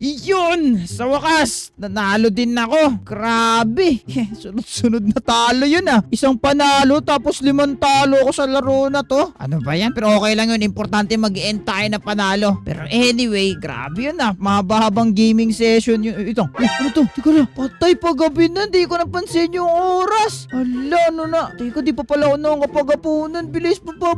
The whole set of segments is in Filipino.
Iyon! Sa wakas, nanalo din ako. Grabe. Sunod-sunod na talo yun ah. Isang panalo tapos 5 talo ako sa laro na to. Ano ba yan? Pero okay lang yun. Importante mag-end tayo na panalo. Pero anyway, grabe yun ah. Mahaba-habang gaming session yun. Ito. Ano to? Teka lang. Patay pa gabi na. Di ko napansin yung oras. Hala, ano na? Teka, di pa pala ako nakakapag-apunan. Bilis pa ba?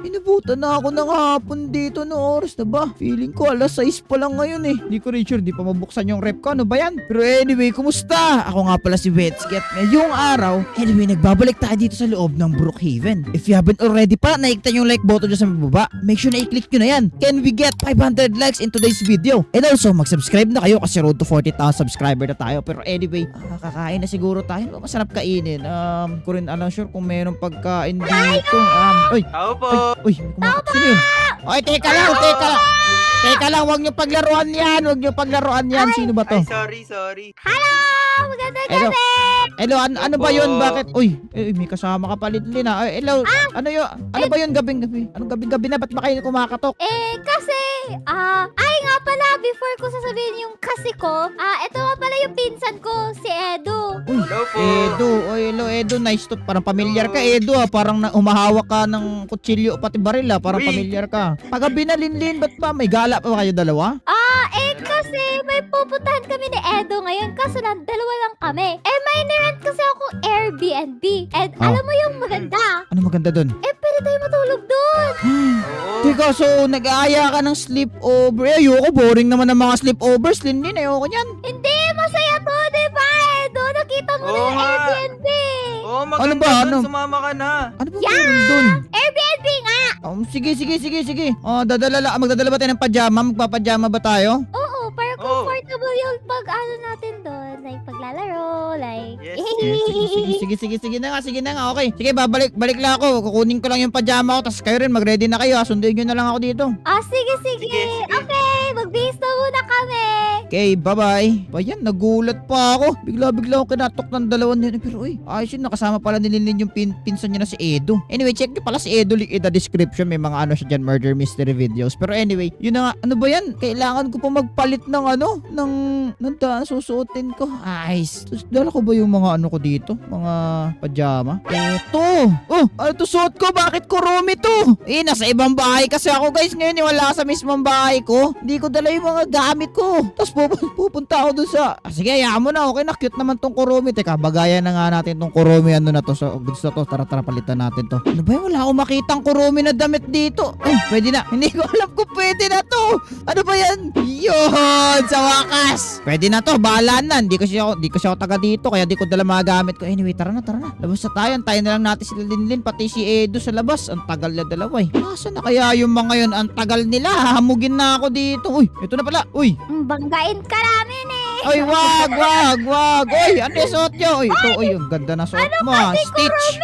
Inabutan na ako ng hapon dito no oras na ba? Feeling ko alas 6 pa lang ngayon eh. Di ko rin sure, di pa mabuksan yung rep ko. Ano ba yan? Pero anyway, kumusta? Ako nga pala si Wetsky at ngayong araw, anyway, nagbabalik tayo dito sa loob ng Brookhaven. If you haven't already pa, naiktan yung like button dyan sa baba. Make sure na i-click nyo na yan. Can we get 500 likes in today's video? And also, mag-subscribe na kayo kasi road to 40,000 subscriber na tayo. Pero anyway, kakain na siguro tayo. Masarap kainin. Ko rin alam sure kung mayroong pagkain dito. Uy, Tao po. uy, kumakain. Sino yun? Oy, teka lang. Teka lang, huwag nyo paglaruan yan. Sino ba to? Ay, sorry. Hello! Magandang Hello. gabi! Hello, ano ba yun? Bakit? Uy, may kasama ka pa Linlin ah. Hello, ano yun? Ano ba yun gabing-gabi? Anong gabing-gabi na? Ba't ba kayo kumakatok? Kasi, ay nga pala, before ko sasabihin yung kasi ko, ito nga pala yung pinsan ko, si Edu. Uy, Hello po. Edu. Oy, hello, Edu. Nice to. Parang pamilyar ka, Edu ah. Parang umahawak ka ng kutsilyo pati baril ah. Parang Uy. pamilyar ka. Pagabi na Linlin, ba't ba? May gala pa ba kayo dalawa? Kasi may pupuntahan kami ni Edu ngayon, kaso lang, dalawa lang kami. May nirent kasi akong Airbnb. And alam mo yung maganda? Ano maganda dun? Pwede tayo matulog doon. Oo. Teka, so nag-aaya ka ng sleepover. Ayoko, boring naman ang mga sleepovers, Linlin. Ayoko niyan. Hindi, masaya to, di ba, Edu? Nakita mo na Oo yung nga. Airbnb. Oo, maganda Ano ba, ano? dun, sumama ka na. Ano ba meron dun? Airbnb nga! Sige. Magdadala ba tayo ng pajama? Magpapajama ba tayo? Oo, para Oo. comfortable yung pag-ano natin doon. Like, paglalaro, like... Yes, Sige na nga, okay. Sige, balik lang ako. Kukunin ko lang yung pajama ko, tapos kayo rin, mag-ready na kayo. Sunduin nyo na lang ako dito. Sige. Sige. Okay, magbihis na muna kami. Okay, bye-bye. Ayan, nagulat pa ako. Bigla ako kinatok ng dalawan nila. Pero ayos yun, nakasama pala ni Linlin yung pinsan niya na si Edu. Anyway, check nyo pala si Edu in the description. May mga ano siya dyan, murder mystery videos. Pero anyway, yun na nga. Ano ba yan? Kailangan ko pa magpalit ng susuotin ko. Ayos. Dala ko ba yung mga ano ko dito? Mga pajama? Eto! Ano to suot ko? Bakit kurumi to? Nasa ibang bahay kasi ako guys. Ngayon wala sa mismong bahay ko. Hindi ko dala yung mga gamit ko. Tapos pupunta ako dun sa... sige, hayaan mo na. Okay na, cute naman tong kurumi. Teka, bagayan na nga natin tong kurumi. Ano na to? So, gusto to. Tara, palitan natin to. Ano ba yun? Wala akong makitang kurumi na damit dito. Pwede na. Hindi ko alam kung pwede na to. Ano ba yan? Yun! Sa wakas! Pwede na to. Bahala na. Hindi kasi ako taga dito. Kaya di ko dala mga gamit ko. Anyway, tara na. Labas na tayo. Antayin na lang natin si Linlin. Pati si Edu sa labas. Ang tagal na dalawa eh. Nasaan na kaya yung mga yun? Ang tagal nila. Hahamugin na ako dito. Uy, ito na pala. Uy, Banggain ka namin eh. Ay, wag. Uy, ano yung suot nyo? Uy, ito, ang ganda na suot mo. Stitch.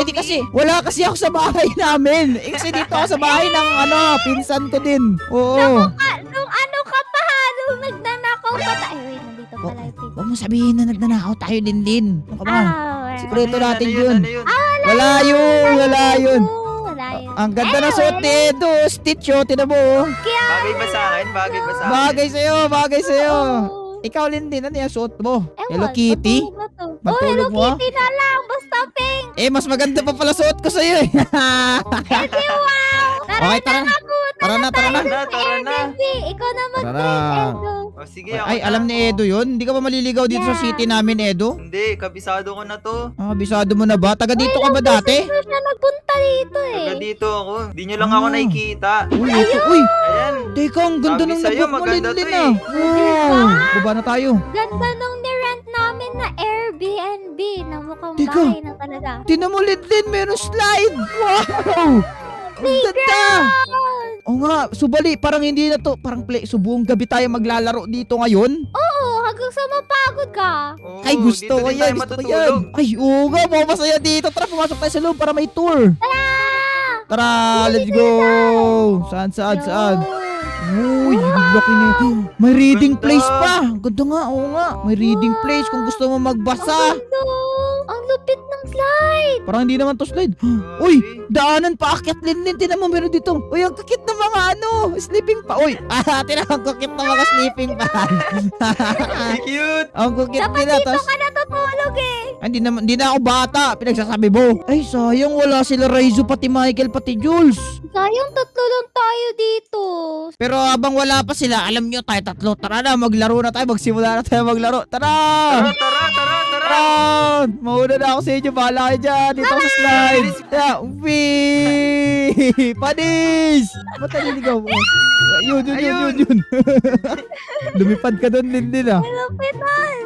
Di kasi, wala kasi ako sa bahay namin. Kasi dito ako sa bahay ng, pinsan ko din. Oo. Nung ano ka pa ha? Nung nagnanakaw pa tayo. Wait, nandito pala yung pinsan. Huwag mo sabihin na nagnanakaw tayo, Linlin. Ano ka ba? Sikreto Ano natin yun, yun. ano yun? Wala yun. Wala yun. Ang ganda na suot ni Edu. Stitch, tinan mo. Bagay ba sa akin? Bagay sa'yo. Ikaw, Linlin, ano yung suot mo? Hello Kitty? Hello Matulog mo? Kitty na lang. Basta pink. Mas maganda pa pala suot ko sa'yo eh. Wow. Okay, tara na. Tara na. Tara na. Airbnb. Ikaw na Tara. mag-Edu. O sige, ako Ay, na. alam ni Edu yun? Hindi ka ba maliligaw dito sa city namin, Edu? Hindi, kabisado ko na to. Kabisado mo na ba? Taga dito ka ba dati? Hindi siya nagpunta dito eh. Taga dito ako. Di nyo lang ako nakikita. Uy, Ayan. teka, ang ganda Sabi ng sa'yo, nabok mo, maganda to Linlin ah. Wow, baba na tayo. Ganda nung nirent namin na Airbnb na mukhang Teka. bahay na talaga. Tinan mo, Linlin, meron slide. Wow! Ang ganda! Oo nga, subali, parang hindi na to. Parang so buong gabi tayo maglalaro dito ngayon. Oo, hanggang sa mapagod ka. Oo, Ay, gusto dito ko din yan, tayo gusto ko matutulog. yan. Ay, oo nga, masaya dito. Tara, pumasok tayo sa loob para may tour. Tara, let's go. Saan? Uy, ang laki na. May reading Ganda. place pa. Ang ganda nga, oo nga. May reading place kung gusto mo magbasa. Ang lupit ng slide. Parang hindi naman to slide. Uy, daanan pa akyat Linlin. Tinan mo meron dito. Uy, ang kakit ng mga sleeping pa. Uy, tinan ang kakit ng mga sleeping pa. Ay, cute. Ang kakit Dapat nila. dito Tas, ka natutulog eh. hindi na ako bata. Pinagsasabi mo. Ay, sayang wala sila Raizo, pati Michael, pati Jules. Sayang tatlo lang tayo dito. Pero habang wala pa sila, alam nyo tayo tatlo. Tara na, maglaro na tayo. Magsimula na tayo maglaro. Tara! Tara. Mauna na ako sa inyo. Bahala kayo dyan. Dito ako sa slide. Yeah. Wee! Panis! Ba't naliligaw mo? Yun. Lumipad ka doon, Linlin ah. Malupitan.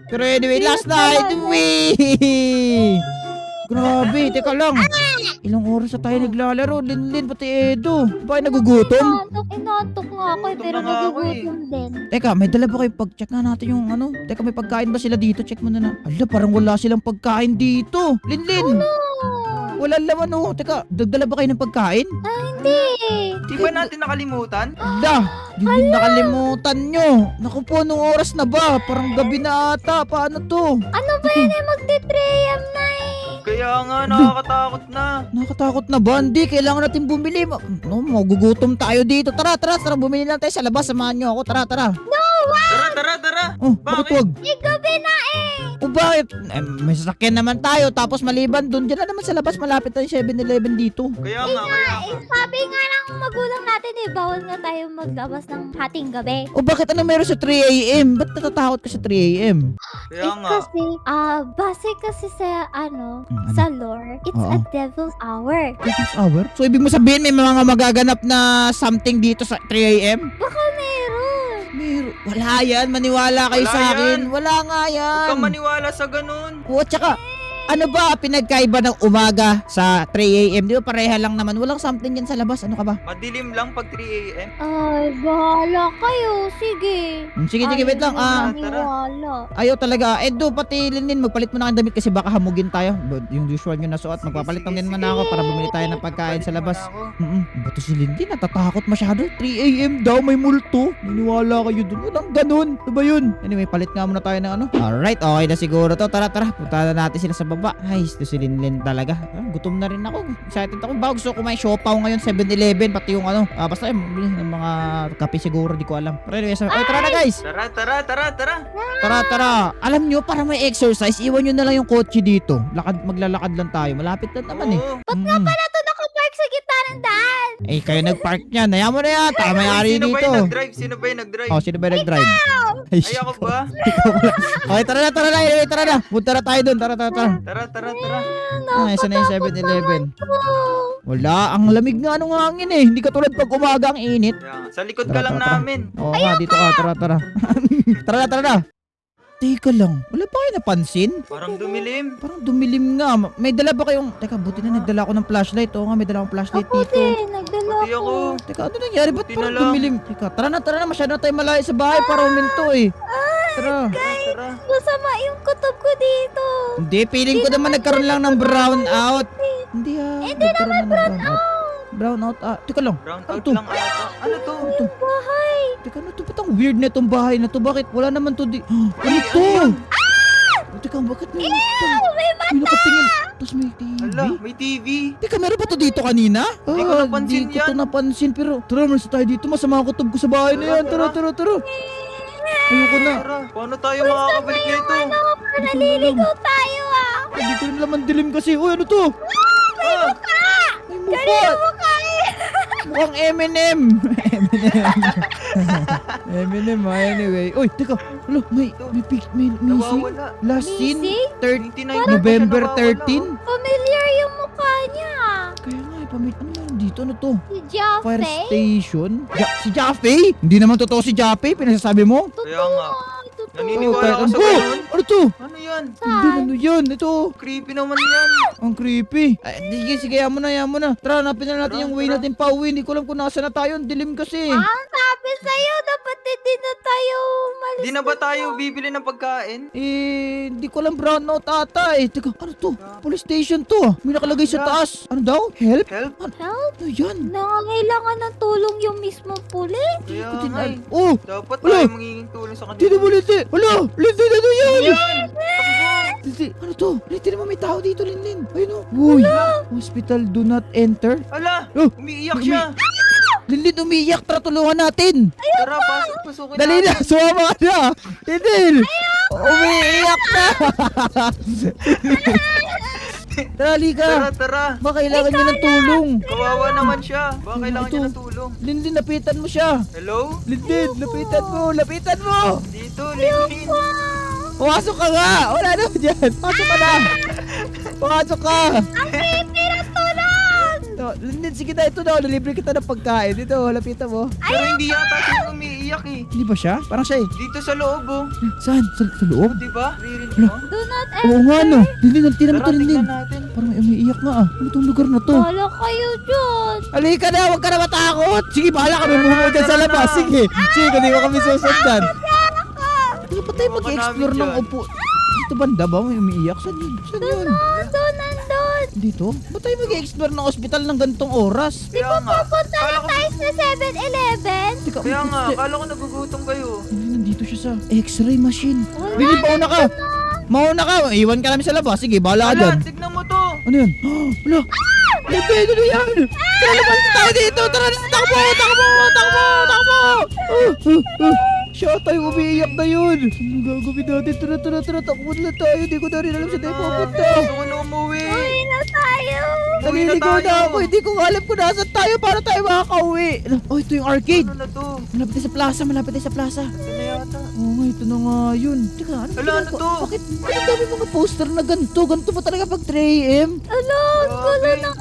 Pero anyway, last night. Wee! Grabe, teka lang. Ilang oras na tayo naglalaro, Linlin, pati Edo. Bakit nagugutom? Inaantok nga ako eh, pero Inaantok na nga ako nagugutom din. Teka, may dala ba kayo? Pag-check nga natin yung ano. Teka, may pagkain ba sila dito? Check mo na. Ala, parang wala silang pagkain dito. Linlin! Wala laman oh. Teka, dagdala ba kayo ng pagkain? Hindi. Di ba natin nakalimutan? Ala, yun yung nakalimutan nyo. Naku po, nung oras na ba? Parang gabi na ata. Paano to? Ano ba yun eh, magti-3am na eh. Kaya nga, nakakatakot na. Nakakatakot na ba? Hindi, kailangan natin bumili. No, magugutom tayo dito. Tara, bumili lang tayo sa labas. Samahan nyo ako. Tara. Tara. Oh, bakit Bakit? wag? Gabi na eh. O bakit? May sasakyan naman tayo. Tapos maliban dun, dyan na naman sa labas. Malapit na yung 7-Eleven dito. Kaya nga. Sabi nga ng magulang natin eh, bawal nga tayo maglabas ng hating gabi. O bakit ano meron sa 3 a.m.? Ba't natatakot ka sa 3 a.m.? Kaya nga. Kasi, base kasi sa Ano? sa lore, it's Oo. a devil's hour. Business hour? So ibig mo sabihin may mga magaganap na something dito sa 3 a.m.? Baka meron. Wala yan. Maniwala kayo Wala sa akin. yan. Wala nga Huwag yan. kang maniwala sa ganun. Oo, tsaka, ano ba pinagkaiba ng umaga sa 3 a.m.? Di ba pareha lang naman? Walang something yan sa labas. Ano ka ba? Madilim lang pag 3 a.m. Ay, bahala kayo. Sige. Sige, wait lang. Maniwala. Ayaw talaga. Edo, pati Linlin, magpalit mo na ang damit kasi baka hamugin tayo. Yung usual nyo na suot. Magpapalit lang din naman ako para bumili tayo ng pagkain sa labas. Bato si Linlin, natatakot masyado. 3 a.m. daw, may multo. Naniwala kayo dun. Walang ganun. Ano ba yun? Anyway, palit nga muna tayo ng ano. Alright, okay na siguro to. Tara. Punta na natin sila sa baba. Ay, ito si Linlin talaga. Gutom na rin ako. Excited ako. Bago gusto ko kumain siopaw ngayon, 7-Eleven. Pati yung ano. Basta mabili ng mga kape siguro. Di ko alam. Pero anyway, tara na guys. Tara. Alam nyo, para may exercise, iwan nyo na lang yung kotse dito. Maglalakad lang tayo. Malapit lang naman eh. Ba't nga pala ito nakapark sa gitna ng daan? Eh, kayo nag-park niyan. Hayaan mo na yan. Taka may-ari Sino ba dito. yung nag-drive? Sino ba yung nag-drive? Oh, sino ba yung nag-drive? Ay, Ay, ako ba? ikaw pala. Okay, tara na. Punta na tayo dun. Tara. Tara. Ay, isa na yung 7-Eleven. Wala, ang lamig nga ng hangin eh. Hindi katulad pag umaga ang init. Kaya nga. Sa likod ka lang Tara. namin. Oo nga, dito ka. Tara. Tara na. Teka lang, wala pa kayo napansin? Parang dumilim. Parang dumilim nga. May dala ba kayong... Teka, buti na nagdala ako ng flashlight. Oo nga, may dala akong flashlight Ako dito. din, nagdala Pati ako. ako. Teka, ano nangyari? Ba't Buti na parang lang. dumilim? Teka, tara na. Masyado na tayo malayo sa bahay para huminto eh. Tara. Tara. Masama yung kutob ko dito. Hindi, feeling ko naman nagkaroon lang ng brown out. Hindi nagkaroon na ng brown out. Brown out, teka lang. Brown Ano out to? lang ata. Ano to? Ito. Bahay. Teka, ano to? Ba't ang weird na itong bahay na to? Bakit? Wala naman to di... Ano Ay, to? ano yan? Teka, bakit may... May nakatingin. Tapos may TV. Hala, may TV. Teka, meron pa to dito kanina? Di ko napansin Di ko to yan. napansin. Pero, tara, malis tayo dito. Masama ang kutob ko sa bahay na yan. Tara. Ayoko na. Tara, paano tayo makakabalik nito? Para naliligaw tayo ah. Hindi ko rin naman dilim kasi. Uy, ano to? Ah, May mukha. Mukhang Eminem. Eminem, anyway. Uy, teka. Alo, may missing. nawawala. Last scene, Missing? 29 November pa siya nawawala, 13. Familiar yung mukha niya. Kaya nga, pamit. Ano meron dito? Ano to? Si Jaffe. Fire station? Si Jaffe? Hindi naman totoo si Jaffe, pinagsasabi mo? Kaya nga. Totoo. Naniniwala ka sa Oh, ganun? ano to? Ano yan? Hindi, ano yan? Ito. Creepy naman yan. Ang creepy. Ay, sige, yaman na. Tara, hanapin na natin Tara, yung way tara. natin pauwi. Hindi ko alam kung nasa na tayo. Ang dilim kasi. Ang sabi sa'yo, dapat hindi na tayo malis. Di na ba tayo bibili ng pagkain? Eh, hindi ko alam brownout ata eh. Teka, ano to? Police station to. May nakalagay sa Yeah. taas. Ano daw? Help? Help? Help? Ano yan? Nangangailangan ng tulong yung mismo pulis. Kaya Ko din nga eh. Oh, Dapat Wala. tayo mangingin tulong sa hindi kanila. mo liti. Wala, liti na to yan. Yan! Takbo! Linlin, ano to? Linlin naman may tao dito, Linlin. Ayun o. Uy, hospital do not enter. Ala, Oh, umiiyak siya. Linlin umiiyak, tara tulungan natin. Tara, pasukin Dali na, natin. sumama ka na. Linlin, umiiyak na. Tara, halika. Tara. Baka kailangan niya ng tulong. Kawawa naman siya. Baka kailangan niya Ito. ng tulong. Linlin, lapitan mo siya. Hello? Linlin, lapitan mo. Dito, Linlin. Pumasok ka nga. Wala na dyan. Pasok ka na. Pumasok ka. Linlin, sige na. Ito na. Nalibre kita ng pagkain. Ito, lapitan mo. Pero hindi yata siya yung umiiyak eh. Hindi ba siya? Parang siya eh. Dito sa loob oh. Saan? Sa loob? Diba? Ririnig mo? Do not Oo nga no. Linlin, tinan mo Tara, to, Linlin. tingnan natin. Parang may umiiyak nga ah. Ano tong lugar na to? Wala kayo dyan. Halika na, huwag ka na matakot. Sige, bahala ka. May dyan sa tara labas. na. Sige, hindi ko kami susundan. Hindi pa tayo Baka mag-explore namin ng dyan. upo. Dito banda ba? May umiiyak? Saan yun? Saan yun? Nandun. Dito? Ba't tayo mag-explore ng ospital ng gantong oras? Kaya nga. Punta Kala na ko, tayo sa 7-Eleven. Teka, kaya nga. Kala ko nagugutom kayo. nandito siya sa x-ray machine. Wala. Bili, mauna ka. Mauna ka. Iwan ka namin sa labas. Sige, bahala ka Ala, dyan. tignan mo to. Ano yan? Wala. Hindi, ano yan? Tara, labas na tayo dito. Tara, takbo. Siya tayo umiiyak na yun. Ano gagawin natin? Tara. Takbo na tayo. Hindi ko na rin alam saan tayo pupunta. Gusto ko na umuwi. Uwi na tayo. Naliligaw na ako. Hindi ko alam kung nasan tayo para tayo makakauwi. Oh, ito yung arcade. Ano na to? Malapit tayo sa plaza. Ito na yata. Oo nga, ito na nga yun. Teka, ano Ala, ano to? Bakit? Ano dami mga poster na ganito? Ganito ba talaga pag 3 AM? Ano, ang gulo Grabe. ng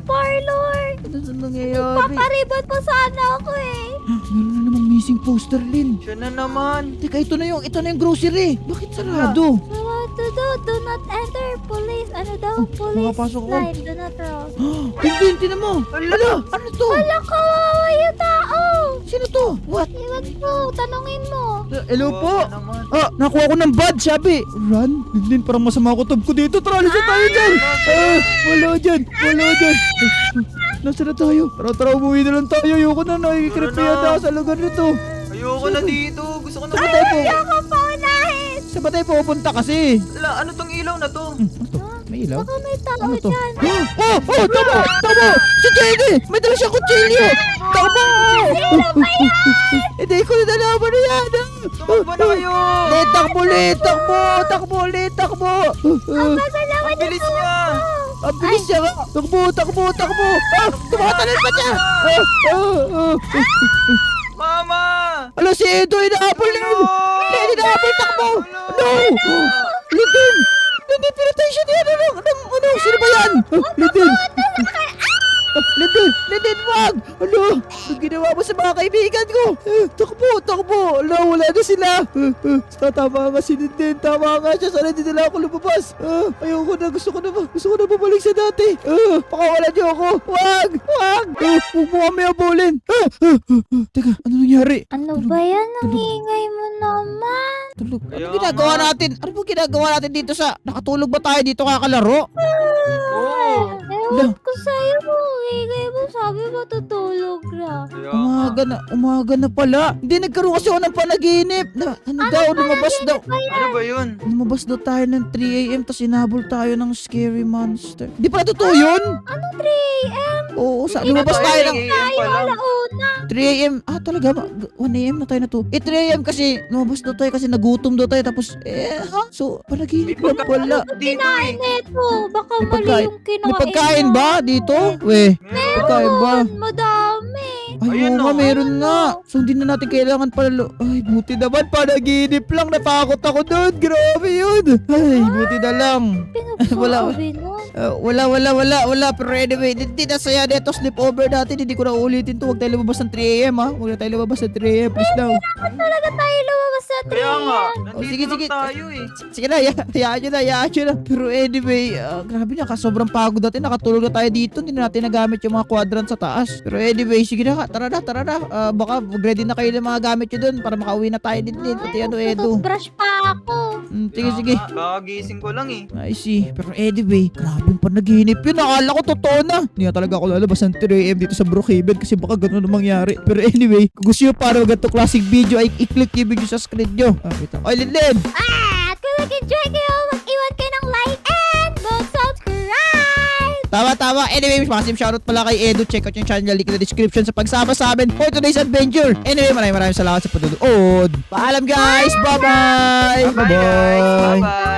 parlor. Ano na nangyayari? Paparibot pa sana ako eh. Meron na namang missing poster, Lin. Siya na naman. Teka, ito na yung grocery. Bakit sarado? What to do not enter police. Ano daw? Oh, Police makapasok ako. line. Do not cross. Lin, tinan mo. Ala. Ano to? Wala, kawawa yung tao. Sino to? What? Iwan mo, tanungin mo. Hello po? Kawawa naman. Nakuha ko ng badge, sabi. Run? Lin, parang masama ko ko dito. Tara, alisan tayo dyan. Wala dyan. Nasaan na tayo? Tara, umuwi na lang tayo. Ayoko na, nakikirip Tara na. na ako sa lugar nito. Ayoko na dito. Gusto ko na Saan ba tayo umuwi. Ako paunahin. Saan ba tayo pupunta kasi? Ala, ano tong ilaw na to? Ano to? May ilaw? Baka may tao Ano to? dyan. Tama! Si Jenny! May dala siyang kutsilyo! Tama! Hindi ko na nalaman na yan! Tumakbo na kayo. Takbo! Ang bilis niya. Ang bilis niya nga! Takbo! Tumatalon pa siya! Mama! Ala, si Edo, inaapol na yun! Inaapol, takbo! No! Lidin! Pinatay siya niya! Ano? Sino ba yan? Lidin! Lidin, wag! Ano? Anong ginawa mo sa mga kaibigan ko? Takbo! Ala, wala na sila! Tama nga si Lidin! Tama nga siya! Sana hindi nila ako lumabas! Ayoko na! Gusto ko na bumalik sa dati! Pakawalan niyo ako! Wag! Huwag mo kami abulin! Teka, ano nangyari? Ano ba yan? Ang ingay mo naman. Tulog. Kaya Ano ginagawa nga. natin? Ano ba ginagawa natin dito sa... Nakatulog ba tayo dito kakalaro? Oo. Ewan ko sa'yo. Ingay mo. Sabi mo tutulog na. Kaya nga. Umaga na pala. Hindi nagkaroon kasi ako ng panaginip. Lumabas daw. Ano ba yun? Lumabas daw tayo ng 3 AM tapos inabol tayo ng scary monster. Di pa totoo yun? Anong 3 a.m.? Oo, Hindi lumabas na tayo ng pala. Alauna. 3 AM. Talaga ba? 1 AM na tayo na to. 3 AM kasi lumabas daw tayo kasi nagutom daw tayo tapos so panaginip May lang pala. Dito eh. Neto. Baka May mali pagkain- yung kinain May pagkain mo. ba dito? Weh, pagkain ba? Madami. Ayun Ayun nga, na. meron nga. So hindi na natin kailangan pala. Ay, buti naman. Panaginip lang. Natakot ako doon. Grabe yun. Ay, buti na lang. Wala. Pinagsabi nun. Wala. Pero anyway, hindi na saya dito. Sleepover natin. Hindi ko na ulitin to. Huwag tayo lumabas ng 3 AM ha. Huwag na tayo lumabas ng 3 AM. Please daw. Talaga tayo lumabas sa 3 Kaya nga. a.m. Nandito sige. lang tayo eh. Sige na, hayaan nyo na. Pero anyway, grabe na. Sobrang pagod natin. Nakatulog na tayo dito. Hindi na natin nagamit yung mga quadrant sa taas. Pero anyway, sige na. Tara na. Baka ready na kayo ng mga gamit nyo dun para makauwi na tayo din. Pati ano, Edo. Brush pa ako. Sige. Kakagising ko lang eh. I see. Pero anyway, grabe yung panaginip yun. Akala ko totoo na. Hindi na talaga ako lalabas ng 3 AM dito sa Brookhaven kasi baka ganun na mangyari. Pero anyway, kung gusto nyo para ganito classic video ay i-click yung video sa screen nyo. Wait lang. Oy, Linlin! At kung nag-enjoy kayo, mag-iwan kayo Tama. Anyway, massive shoutout pala kay Edo. Check out yung channel, link in the description sa pagsama sa amin for today's adventure. Anyway, maraming salamat sa panonood. Paalam guys! Bye-bye! Bye guys. Bye-bye.